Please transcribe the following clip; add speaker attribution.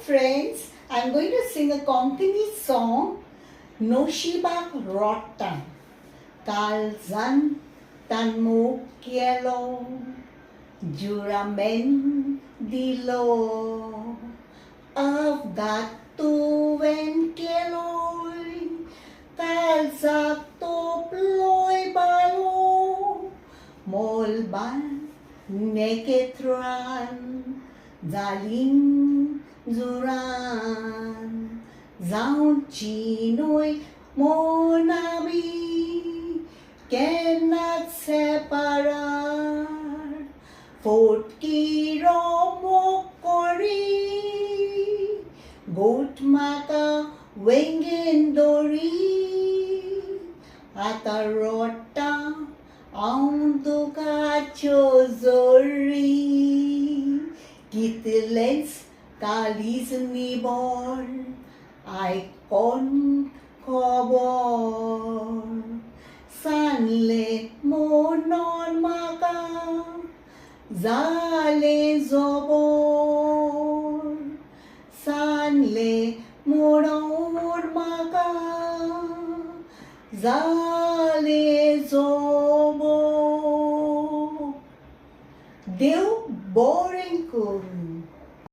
Speaker 1: friends, I'm going to sing a Konkani song, Noshibak Rotan. Kalzan Tanmo Kielo Juramen Dilo of that tuwen Kieloy Kalzak to ploy balo Molban Neketran Zaling Zuran Zaun Chinoy Monabi cannot separate Fort Kiro Mokori Goat Maka Wengendori Atarota Aunduka Chozori Kitilens Kalis Nibor Icon Kobor Sanle Monon Maka Zale Zobor Sanle Monon Maka Zale Zobor Deu Boring Kur